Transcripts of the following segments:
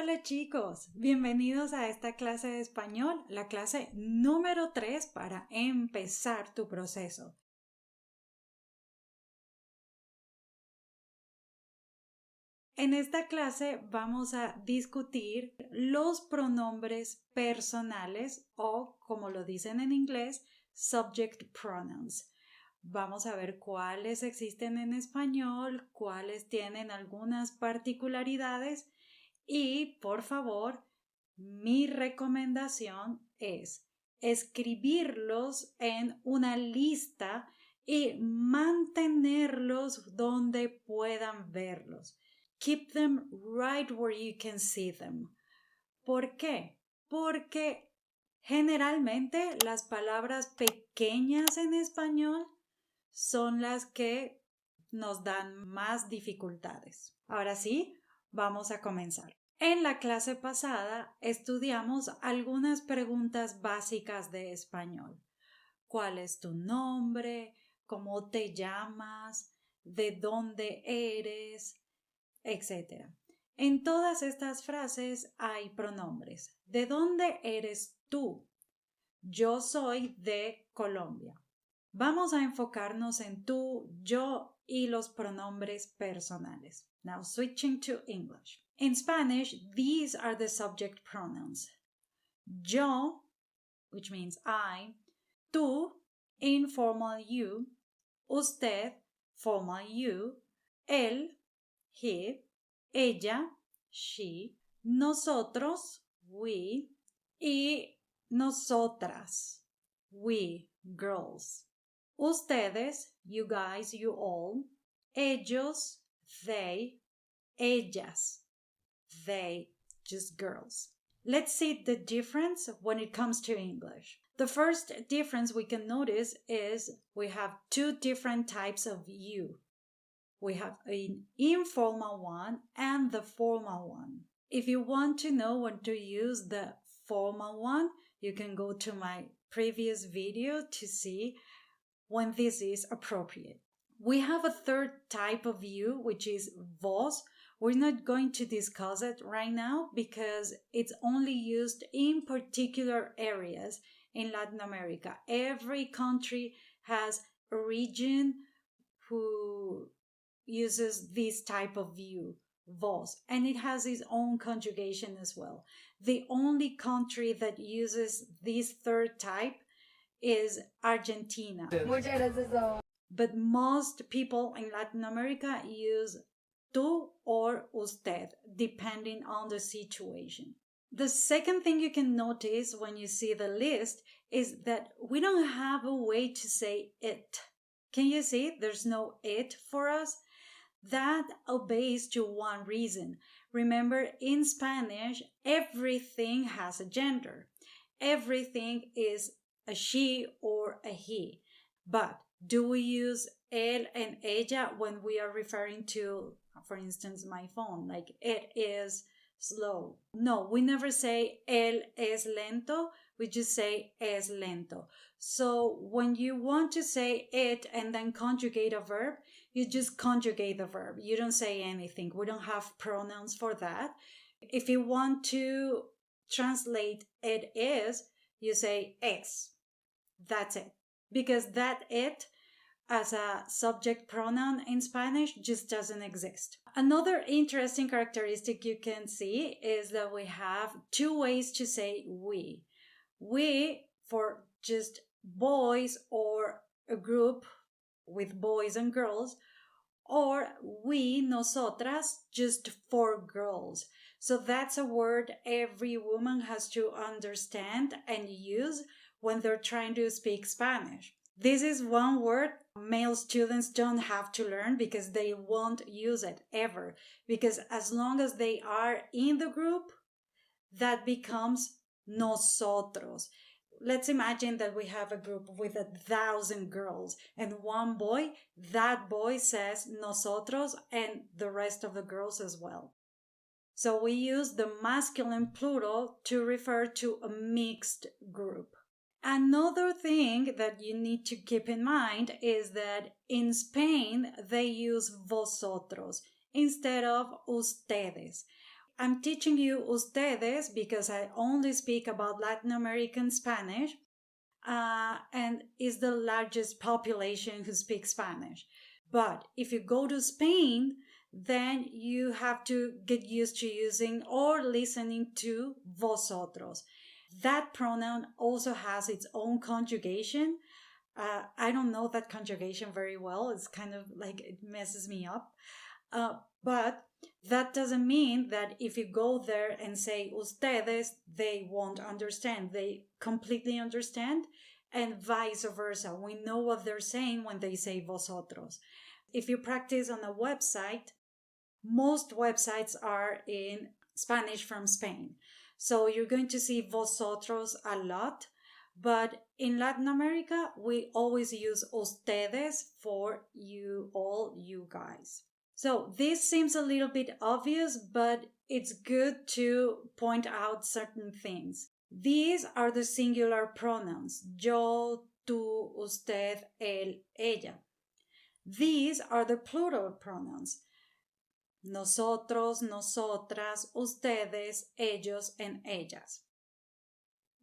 Hola chicos, bienvenidos a esta clase de español, la clase número 3 para empezar tu proceso. En esta clase vamos a discutir los pronombres personales o, como lo dicen en inglés, subject pronouns. Vamos a ver cuáles existen en español, cuáles tienen algunas particularidades. Y, por favor, mi recomendación es escribirlos en una lista y mantenerlos donde puedan verlos. Keep them right where you can see them. ¿Por qué? Porque generalmente las palabras pequeñas en español son las que nos dan más dificultades. Ahora sí, vamos a comenzar. En la clase pasada estudiamos algunas preguntas básicas de español. ¿Cuál es tu nombre? ¿Cómo te llamas? ¿De dónde eres? Etcétera. En todas estas frases hay pronombres. ¿De dónde eres tú? Yo soy de Colombia. Vamos a enfocarnos en tú, yo y los pronombres personales. Now switching to English. In Spanish, these are the subject pronouns. Yo, which means I, tú, informal you, usted, formal you, él, he, ella, she, nosotros, we, y nosotras, we, girls. Ustedes, you guys, you all. Ellos, they. Ellas, they, just girls. Let's see the difference when it comes to English. The first difference we can notice is we have two different types of you. We have an informal one and the formal one. If you want to know when to use the formal one, you can go to my previous video to see when this is appropriate. We have a third type of you, which is vos. We're not going to discuss it right now because it's only used in particular areas in Latin America. Every country has a region who uses this type of you, vos, and it has its own conjugation as well. The only country that uses this third type is Argentina. But most people in Latin America use tú or usted, depending on the situation. The second thing you can notice when you see the list is that we don't have a way to say it. Can you see? There's no it for us. That obeys to one reason. Remember, in Spanish, everything has a gender. Everything is a she or a he. But do we use él and ella when we are referring to, for instance, my phone? Like, it is slow. No, we never say él es lento. We just say es lento. So when you want to say it and then conjugate a verb, you just conjugate the verb. You don't say anything. We don't have pronouns for that. If you want to translate it is, you say es. That's it. Because that it as a subject pronoun in Spanish just doesn't exist. Another interesting characteristic you can see is that we have two ways to say we. We for just boys or a group with boys and girls, or we, nosotras, just for girls. So that's a word every woman has to understand and use when they're trying to speak Spanish. This is one word male students don't have to learn because they won't use it ever. Because as long as they are in the group, that becomes nosotros. Let's imagine that we have a group with 1,000 girls and one boy. That boy says nosotros and the rest of the girls as well. So we use the masculine plural to refer to a mixed group. Another thing that you need to keep in mind is that in Spain they use vosotros instead of ustedes. I'm teaching you ustedes because I only speak about Latin American Spanish, and is the largest population who speaks Spanish. But if you go to Spain, then you have to get used to using or listening to vosotros. That pronoun also has its own conjugation. I don't know that conjugation very well. It's kind of like it messes me up. But that doesn't mean that if you go there and say ustedes, they won't understand. They completely understand, and vice versa. We know what they're saying when they say vosotros. If you practice on a website, most websites are in Spanish from Spain. So you're going to see vosotros a lot. But in Latin America, we always use ustedes for you, all you guys. So this seems a little bit obvious, but it's good to point out certain things. These are the singular pronouns: yo, tú, usted, él, ella. These are the plural pronouns: nosotros, nosotras, ustedes, ellos, and ellas.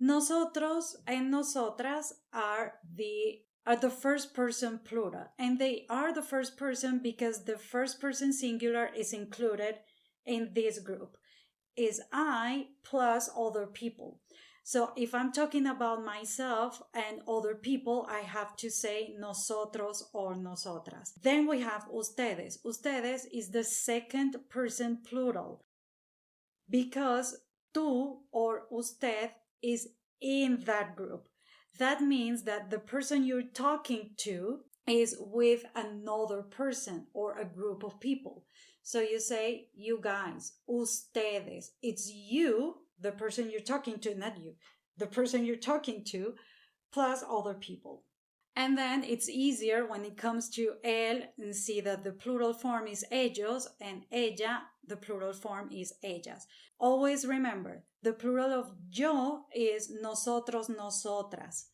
Nosotros and nosotras are the first person plural, and they are the first person because the first person singular is included in this group. Is I plus other people. So if I'm talking about myself and other people, I have to say nosotros or nosotras. Then we have ustedes. Ustedes is the second person plural because tú or usted is in that group. That means that the person you're talking to is with another person or a group of people. So you say, you guys, ustedes. It's you, the person you're talking to, not you, the person you're talking to, plus other people. And then it's easier when it comes to él and see that the plural form is ellos, and ella, the plural form is ellas. Always remember, the plural of yo is nosotros, nosotras.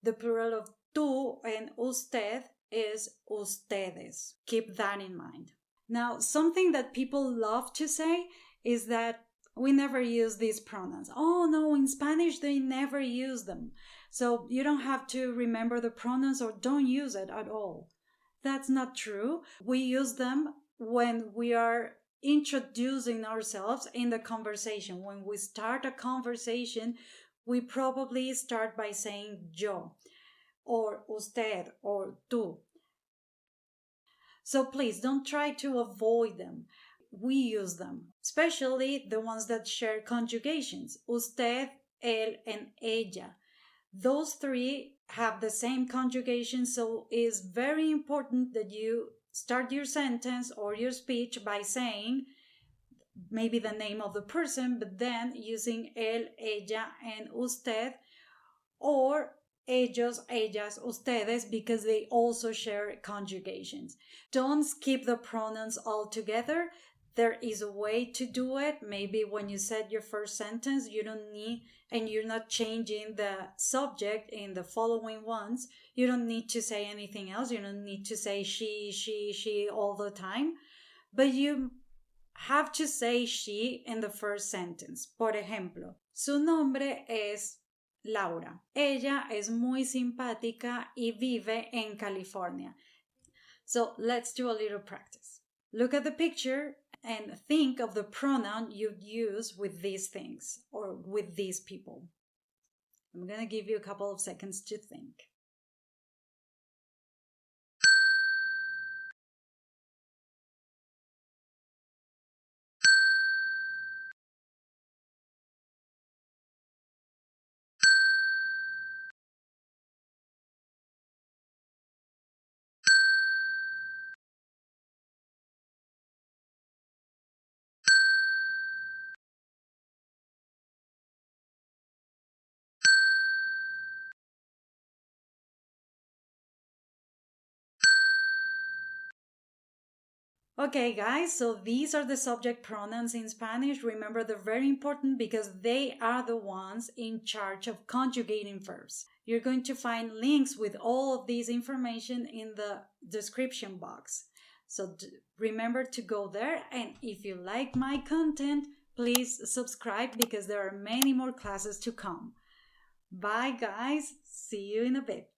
The plural of tú and usted is ustedes. Keep that in mind. Now, something that people love to say is that we never use these pronouns. Oh no, in Spanish they never use them. So you don't have to remember the pronouns or don't use it at all. That's not true. We use them when we are introducing ourselves in the conversation. When we start a conversation, we probably start by saying yo or usted or tú. So please don't try to avoid them. We use them, especially the ones that share conjugations: usted, él, and ella. Those three have the same conjugation, so it's very important that you start your sentence or your speech by saying maybe the name of the person, but then using él, ella, and usted, or ellos, ellas, ustedes, because they also share conjugations. Don't skip the pronouns altogether. There is a way to do it. Maybe when you said your first sentence, you don't need, and you're not changing the subject in the following ones, you don't need to say anything else. You don't need to say she all the time. But you have to say she in the first sentence. Por ejemplo, su nombre es Laura. Ella es muy simpática y vive en California. So let's do a little practice. Look at the picture and think of the pronoun you'd use with these things or with these people. I'm going to give you a couple of seconds to think. Okay, guys, so these are the subject pronouns in Spanish. Remember, they're very important because they are the ones in charge of conjugating verbs. You're going to find links with all of this information in the description box. So remember to go there, and if you like my content, please subscribe because there are many more classes to come. Bye, guys. See you in a bit.